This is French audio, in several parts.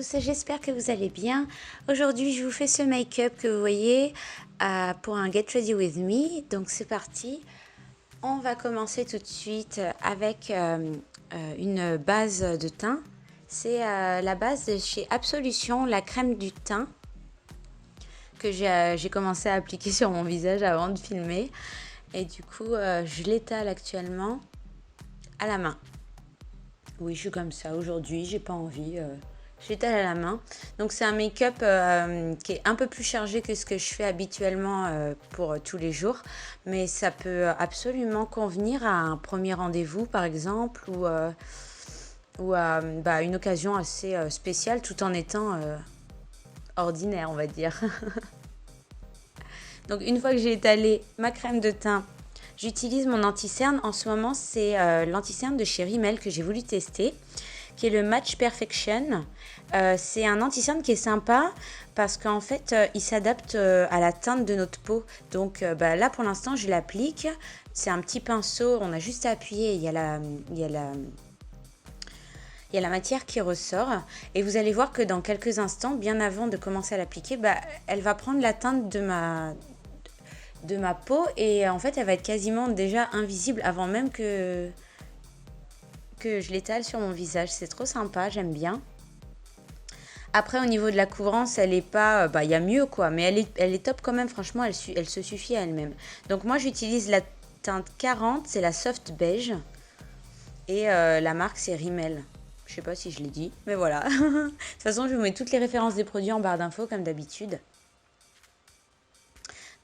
tous, j'espère que vous allez bien. Aujourd'hui, je vous fais ce make-up que vous voyez pour un Get Ready With Me. Donc c'est parti. On va commencer tout de suite avec une base de teint. C'est la base de chez Absolution, la crème du teint que j'ai commencé à appliquer sur mon visage avant de filmer. Et du coup, je l'étale actuellement à la main. Oui, je suis comme ça aujourd'hui, j'ai pas envie. J'étale à la main. Donc c'est un make-up qui est un peu plus chargé que ce que je fais habituellement pour tous les jours. Mais ça peut absolument convenir à un premier rendez-vous par exemple ou à une occasion assez spéciale tout en étant ordinaire on va dire. Donc une fois que j'ai étalé ma crème de teint, j'utilise mon anti-cerne. En ce moment c'est l'anti-cerne de chez Rimmel que j'ai voulu tester, qui est le Match Perfection. C'est un anti-cerne qui est sympa parce qu'en fait, il s'adapte à la teinte de notre peau. Donc là, pour l'instant, je l'applique. C'est un petit pinceau, on a juste à appuyer, il y a la matière qui ressort. Et vous allez voir que dans quelques instants, bien avant de commencer à l'appliquer, elle va prendre la teinte de ma peau et en fait, elle va être quasiment déjà invisible avant même que je l'étale sur mon visage. C'est trop sympa, j'aime bien. Après, au niveau de la couvrance, elle est pas... il y a mieux, quoi. Mais elle est top quand même. Franchement, elle se suffit à elle-même. Donc, moi, j'utilise la teinte 40. C'est la Soft Beige. Et la marque, c'est Rimmel. Je sais pas si je l'ai dit. Mais voilà. De toute façon, je vous mets toutes les références des produits en barre d'infos, comme d'habitude.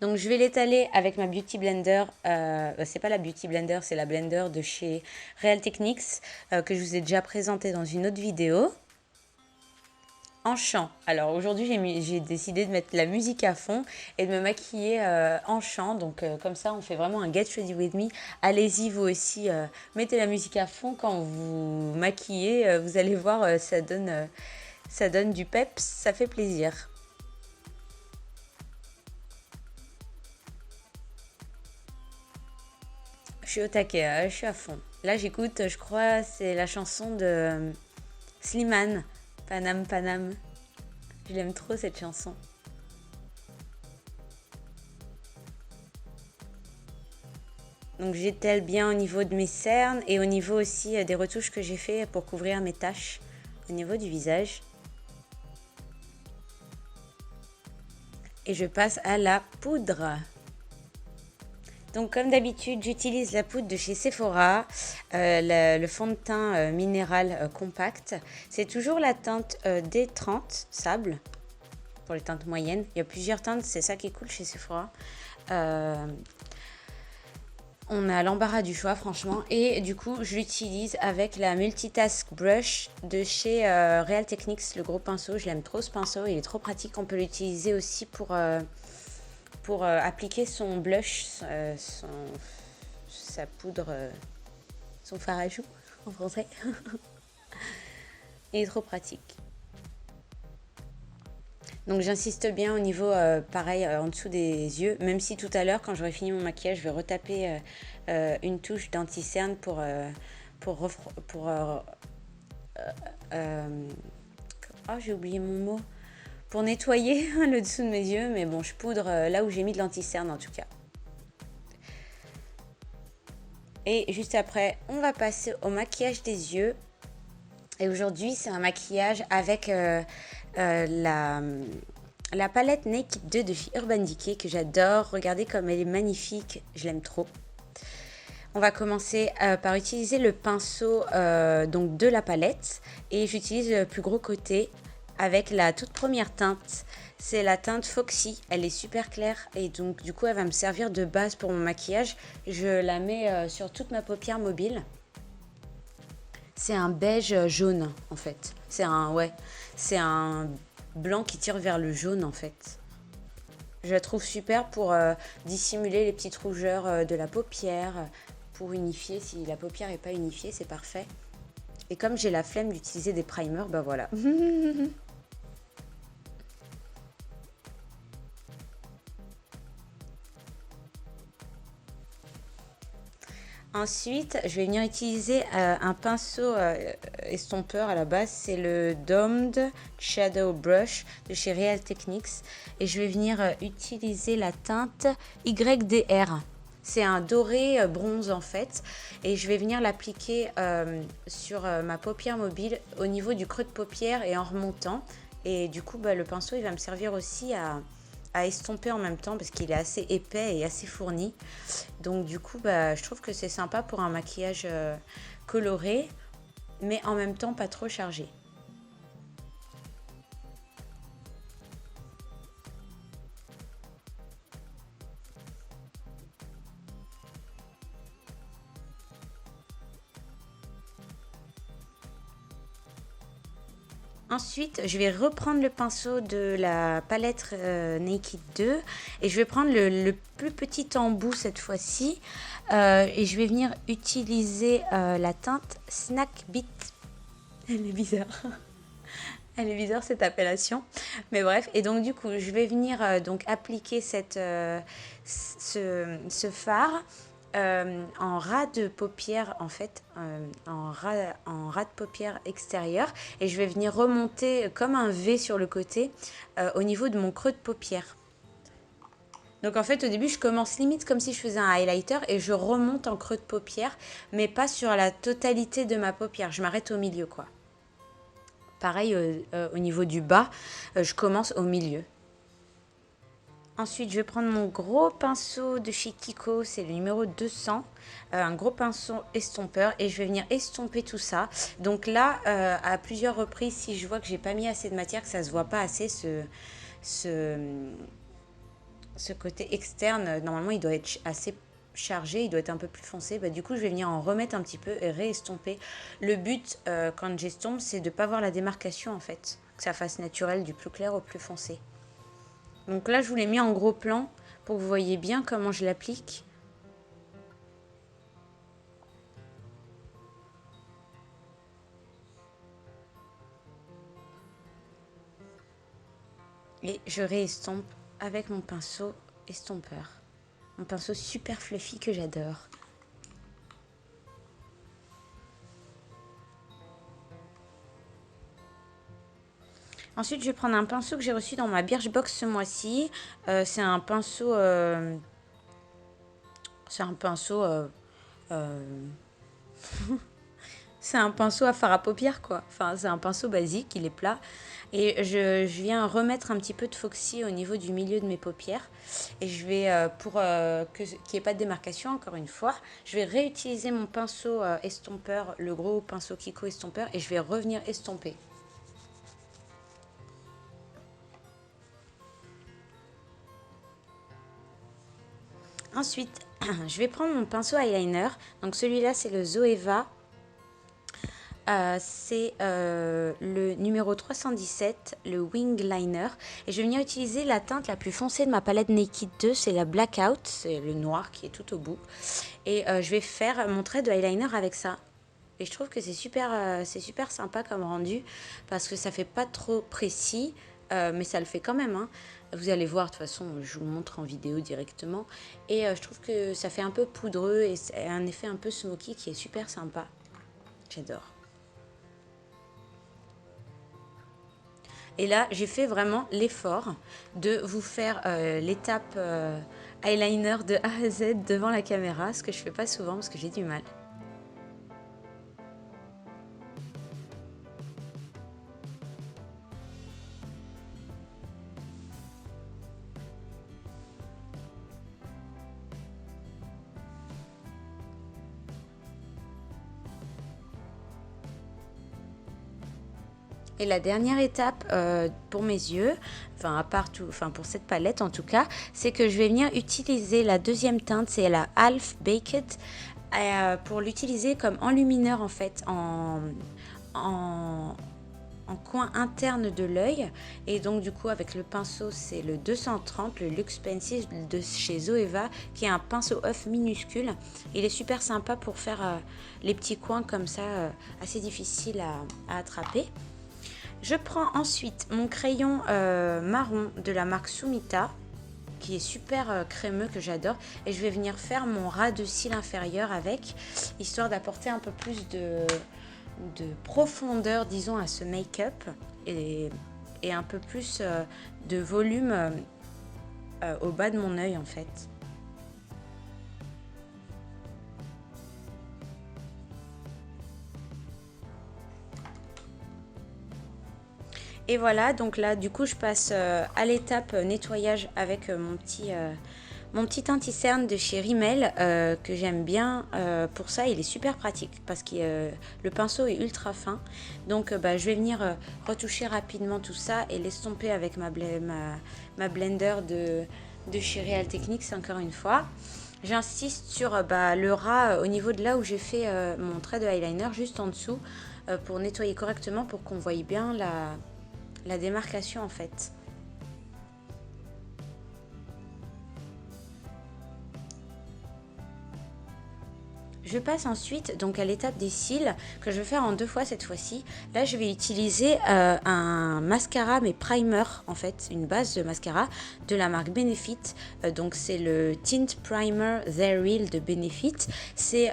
Donc, je vais l'étaler avec ma Beauty Blender. C'est pas la Beauty Blender, c'est la blender de chez Real Techniques. Que je vous ai déjà présenté dans une autre vidéo. En chant. Alors aujourd'hui j'ai décidé de mettre la musique à fond et de me maquiller en chant. Donc comme ça on fait vraiment un Get Ready With Me. Allez-y vous aussi, mettez la musique à fond quand vous maquillez. Vous allez voir, ça donne du peps, ça fait plaisir. Je suis au taquet, je suis à fond. Là j'écoute, je crois, c'est la chanson de Slimane, Panam Panam. Je l'aime trop cette chanson. Donc j'étale bien au niveau de mes cernes et au niveau aussi des retouches que j'ai fait pour couvrir mes taches au niveau du visage. Et je passe à la poudre. Donc comme d'habitude, j'utilise la poudre de chez Sephora, le fond de teint minéral compact. C'est toujours la teinte D30 sable pour les teintes moyennes. Il y a plusieurs teintes, c'est ça qui est cool chez Sephora. On a l'embarras du choix franchement et du coup je l'utilise avec la Multitask Brush de chez Real Techniques, le gros pinceau. Je l'aime trop ce pinceau, il est trop pratique. On peut l'utiliser aussi pour appliquer son blush, sa poudre, son fard à joues en français. Il est trop pratique. Donc j'insiste bien au niveau, pareil, en dessous des yeux, même si tout à l'heure, quand j'aurai fini mon maquillage, je vais retaper une touche d'anti-cerne pour j'ai oublié mon mot. Pour nettoyer le dessous de mes yeux, mais bon, je poudre là où j'ai mis de l'anti-cerne en tout cas. Et juste après, on va passer au maquillage des yeux. Et aujourd'hui, c'est un maquillage avec la palette Naked 2 de chez Urban Decay que j'adore. Regardez comme elle est magnifique, je l'aime trop. On va commencer par utiliser le pinceau donc de la palette et j'utilise le plus gros côté avec la toute première teinte. C'est la teinte Foxy, elle est super claire et donc du coup elle va me servir de base pour mon maquillage. Je la mets sur toute ma paupière mobile. C'est un beige jaune en fait. C'est un blanc qui tire vers le jaune en fait. Je la trouve super pour dissimuler les petites rougeurs de la paupière, pour unifier. Si la paupière n'est pas unifiée, c'est parfait. Et comme j'ai la flemme d'utiliser des primers, voilà. Ensuite, je vais venir utiliser un pinceau estompeur à la base. C'est le Domed Shadow Brush de chez Real Techniques. Et je vais venir utiliser la teinte YDR. C'est un doré bronze en fait. Et je vais venir l'appliquer sur ma paupière mobile au niveau du creux de paupière et en remontant. Et du coup, le pinceau, il va me servir aussi à estomper en même temps parce qu'il est assez épais et assez fourni. Donc du coup, je trouve que c'est sympa pour un maquillage coloré, mais en même temps pas trop chargé. Ensuite, je vais reprendre le pinceau de la palette Naked 2 et je vais prendre le plus petit embout cette fois-ci et je vais venir utiliser la teinte Snack Beat. Elle est bizarre. Elle est bizarre cette appellation, mais bref. Et donc du coup, je vais venir donc appliquer ce fard en ras de paupière en fait, en ras de paupière extérieur, et je vais venir remonter comme un V sur le côté au niveau de mon creux de paupière. Donc en fait au début je commence limite comme si je faisais un highlighter et je remonte en creux de paupière, mais pas sur la totalité de ma paupière, je m'arrête au milieu quoi. Pareil au niveau du bas, je commence au milieu. Ensuite, je vais prendre mon gros pinceau de chez Kiko, c'est le numéro 200, un gros pinceau estompeur et je vais venir estomper tout ça. Donc là, à plusieurs reprises, si je vois que j'ai pas mis assez de matière, que ça se voit pas assez, ce côté externe, normalement il doit être assez chargé, il doit être un peu plus foncé. Du coup, je vais venir en remettre un petit peu et réestomper. Le but, quand j'estompe, c'est de ne pas voir la démarcation en fait, que ça fasse naturel du plus clair au plus foncé. Donc là, je vous l'ai mis en gros plan pour que vous voyez bien comment je l'applique. Et je réestompe avec mon pinceau estompeur. Mon pinceau super fluffy que j'adore. Ensuite, je vais prendre un pinceau que j'ai reçu dans ma Birchbox ce mois-ci. C'est un pinceau... c'est un pinceau à fard à paupières quoi. Enfin, c'est un pinceau basique, il est plat. Et je viens remettre un petit peu de foxy au niveau du milieu de mes paupières. Et je vais, pour qu'il n'y ait pas de démarcation, encore une fois, je vais réutiliser mon pinceau estompeur, le gros pinceau Kiko estompeur, et je vais revenir estomper. Ensuite, je vais prendre mon pinceau eyeliner. Donc celui-là, c'est le Zoeva. C'est le numéro 317, le Wing Liner. Et je vais venir utiliser la teinte la plus foncée de ma palette Naked 2, c'est la Blackout, c'est le noir qui est tout au bout. Et je vais faire mon trait de eyeliner avec ça. Et je trouve que c'est super sympa comme rendu, parce que ça fait pas trop précis, mais ça le fait quand même, hein. Vous allez voir, de toute façon, je vous montre en vidéo directement. Et je trouve que ça fait un peu poudreux et c'est un effet un peu smoky qui est super sympa. J'adore. Et là, j'ai fait vraiment l'effort de vous faire l'étape eyeliner de A à Z devant la caméra, ce que je fais pas souvent parce que j'ai du mal. Et la dernière étape pour mes yeux, pour cette palette en tout cas, c'est que je vais venir utiliser la deuxième teinte, c'est la Half Baked, pour l'utiliser comme enlumineur en fait, en coin interne de l'œil. Et donc du coup avec le pinceau, c'est le 230, le Luxe Pencil de chez Zoeva, qui est un pinceau œuf minuscule. Il est super sympa pour faire les petits coins comme ça, assez difficiles à attraper. Je prends ensuite mon crayon marron de la marque Sumita. qui est super crémeux, que j'adore. Et je vais venir faire mon ras de cils inférieur avec, histoire d'apporter un peu plus de profondeur, disons, à ce make-up et un peu plus de volume au bas de mon œil en fait. Et voilà, donc là du coup je passe à l'étape nettoyage avec mon petit anti-cerne de chez Rimmel que j'aime bien. Pour ça, il est super pratique parce que le pinceau est ultra fin. Donc je vais venir retoucher rapidement tout ça et l'estomper avec ma blender de chez Real Techniques encore une fois. J'insiste sur le ras au niveau de là où j'ai fait mon trait de eyeliner, juste en dessous, pour nettoyer correctement, pour qu'on voie bien la démarcation en fait. Je passe ensuite donc à l'étape des cils que je vais faire en 2 fois cette fois-ci. Là, je vais utiliser un mascara mais primer en fait, une base de mascara de la marque Benefit. Donc c'est le Tint Primer The Real de Benefit. C'est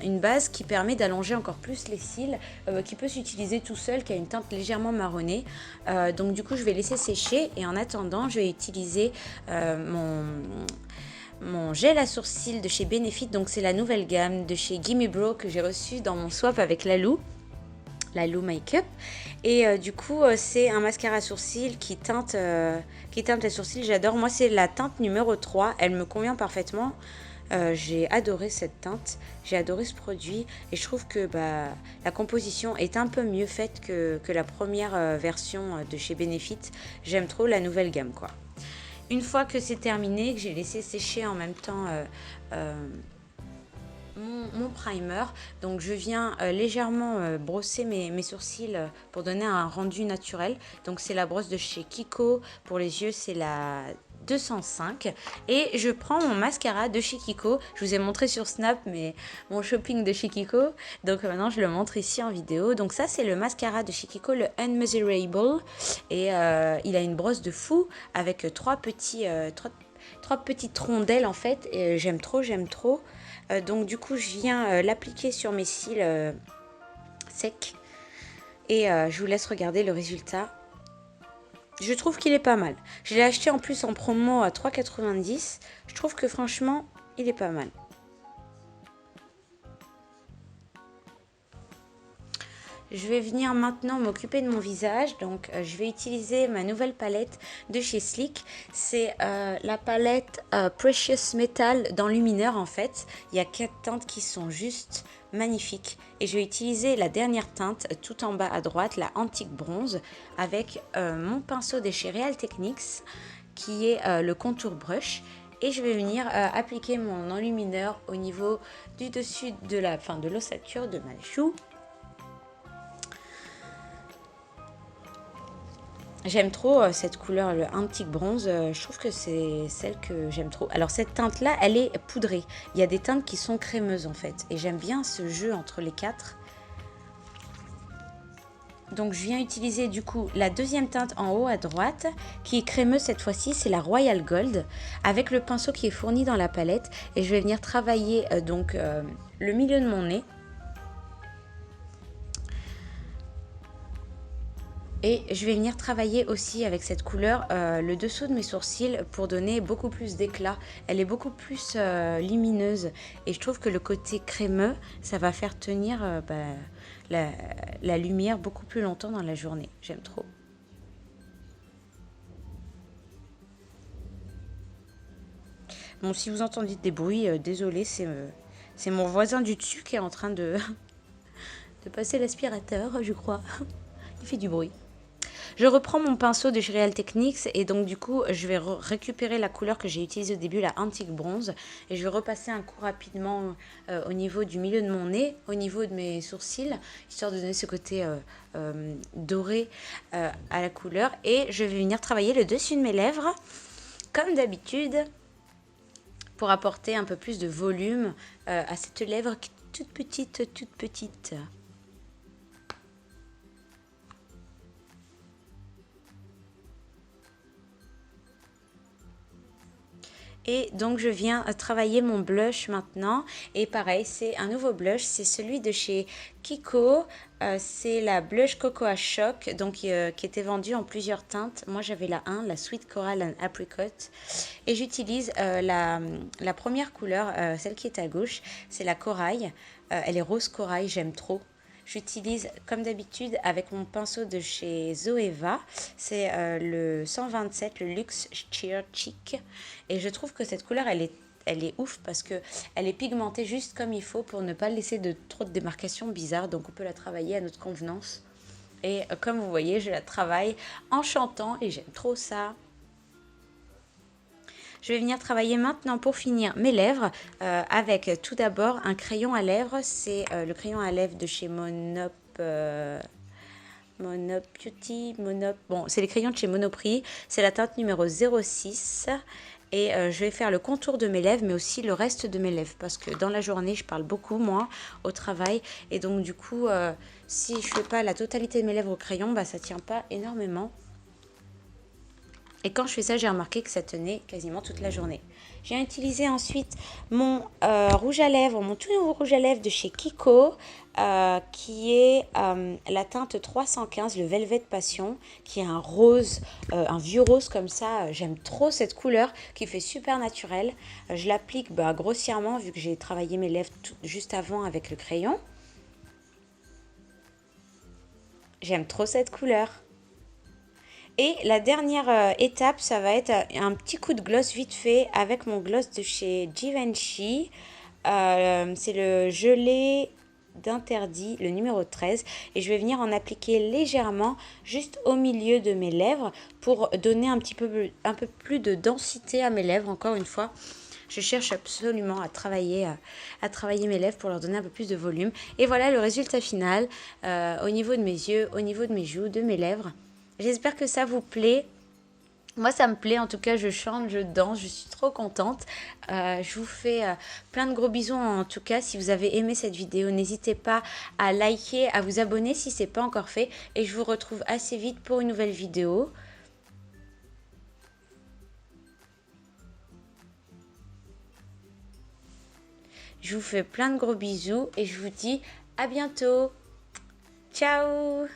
une base qui permet d'allonger encore plus les cils, qui peut s'utiliser tout seul, qui a une teinte légèrement marronnée. Donc du coup, je vais laisser sécher et en attendant, je vais utiliser mon gel à sourcils de chez Benefit. Donc c'est la nouvelle gamme de chez Gimme Bro que j'ai reçu dans mon swap avec Lalou Makeup. Et du coup c'est un mascara à sourcils qui teinte les sourcils. J'adore, moi c'est la teinte numéro 3, elle me convient parfaitement. J'ai adoré cette teinte, j'ai adoré ce produit et je trouve que la composition est un peu mieux faite que la première version de chez Benefit. J'aime trop la nouvelle gamme quoi. Une fois que c'est terminé, que j'ai laissé sécher en même temps mon primer, donc je viens légèrement brosser mes sourcils pour donner un rendu naturel. Donc c'est la brosse de chez Kiko, pour les yeux c'est la 205 et je prends mon mascara de chez Kiko. Je vous ai montré sur Snap mon shopping de chez Kiko, donc maintenant je le montre ici en vidéo. Donc ça c'est le mascara de chez Kiko, le Unmeasurable, et il a une brosse de fou avec trois petites rondelles en fait, et j'aime trop. Donc du coup je viens l'appliquer sur mes cils secs et je vous laisse regarder le résultat. Je trouve qu'il est pas mal. Je l'ai acheté en plus en promo à 3,90 €. Je trouve que franchement, il est pas mal. Je vais venir maintenant m'occuper de mon visage. Donc, je vais utiliser ma nouvelle palette de chez Sleek. C'est la palette Precious Metal dans Lumineur en fait. Il y a 4 teintes qui sont juste magnifiques. Et je vais utiliser la dernière teinte tout en bas à droite, la Antique Bronze, avec mon pinceau de chez Real Techniques qui est le Contour Brush. Et je vais venir appliquer mon enlumineur au niveau du dessus de l'ossature de ma joue. J'aime trop cette couleur, le Antique Bronze. Je trouve que c'est celle que j'aime trop. Alors cette teinte-là, elle est poudrée. Il y a des teintes qui sont crémeuses en fait. Et j'aime bien ce jeu entre les 4. Donc je viens utiliser du coup la deuxième teinte en haut à droite, qui est crémeuse cette fois-ci. C'est la Royal Gold, avec le pinceau qui est fourni dans la palette. Et je vais venir travailler le milieu de mon nez. Et je vais venir travailler aussi avec cette couleur le dessous de mes sourcils pour donner beaucoup plus d'éclat. Elle est beaucoup plus lumineuse et je trouve que le côté crémeux, ça va faire tenir la lumière beaucoup plus longtemps dans la journée. J'aime trop. Bon, si vous entendez des bruits, désolé, c'est mon voisin du dessus qui est en train de passer l'aspirateur, je crois. Il fait du bruit. Je reprends mon pinceau de chez Real Techniques et donc du coup je vais récupérer la couleur que j'ai utilisée au début, la Antique Bronze, et je vais repasser un coup rapidement au niveau du milieu de mon nez, au niveau de mes sourcils, histoire de donner ce côté doré à la couleur. Et je vais venir travailler le dessus de mes lèvres comme d'habitude pour apporter un peu plus de volume à cette lèvre toute petite. Et donc je viens travailler mon blush maintenant. Et pareil, c'est un nouveau blush, c'est celui de chez Kiko. C'est la blush Cocoa Choc, donc qui était vendue en plusieurs teintes. Moi j'avais la 1, la Sweet Coral and Apricot. Et j'utilise la première couleur, celle qui est à gauche, c'est la corail. Elle est rose corail, j'aime trop. J'utilise comme d'habitude avec mon pinceau de chez Zoeva, c'est le 127, le Luxe Sheer Cheek. Et je trouve que cette couleur, elle est ouf parce que elle est pigmentée juste comme il faut pour ne pas laisser trop de démarcations bizarres. Donc on peut la travailler à notre convenance. Et comme vous voyez, je la travaille en chantant et j'aime trop ça. Je vais venir travailler maintenant pour finir mes lèvres avec tout d'abord un crayon à lèvres. C'est le crayon à lèvres de chez Monop Beauty. Bon, c'est les crayons de chez Monoprix. C'est la teinte numéro 06. Et je vais faire le contour de mes lèvres, mais aussi le reste de mes lèvres. Parce que dans la journée, je parle beaucoup, moi, au travail. Et donc, du coup, si je ne fais pas la totalité de mes lèvres au crayon, bah, ça ne tient pas énormément. Et quand je fais ça, j'ai remarqué que ça tenait quasiment toute la journée. J'ai utilisé ensuite mon rouge à lèvres, mon tout nouveau rouge à lèvres de chez Kiko, qui est la teinte 315, le Velvet Passion, qui est un rose, un vieux rose comme ça. J'aime trop cette couleur qui fait super naturel. Je l'applique grossièrement vu que j'ai travaillé mes lèvres juste avant avec le crayon. J'aime trop cette couleur. Et la dernière étape, ça va être un petit coup de gloss vite fait avec mon gloss de chez Givenchy. C'est le gelé d'interdit, le numéro 13. Et je vais venir en appliquer légèrement juste au milieu de mes lèvres pour donner un peu plus de densité à mes lèvres, encore une fois. Je cherche absolument à travailler mes lèvres pour leur donner un peu plus de volume. Et voilà le résultat final au niveau de mes yeux, au niveau de mes joues, de mes lèvres. J'espère que ça vous plaît. Moi, ça me plaît. En tout cas, je chante, je danse. Je suis trop contente. Je vous fais plein de gros bisous. En tout cas, si vous avez aimé cette vidéo, n'hésitez pas à liker, à vous abonner si ce n'est pas encore fait. Et je vous retrouve assez vite pour une nouvelle vidéo. Je vous fais plein de gros bisous et je vous dis à bientôt. Ciao!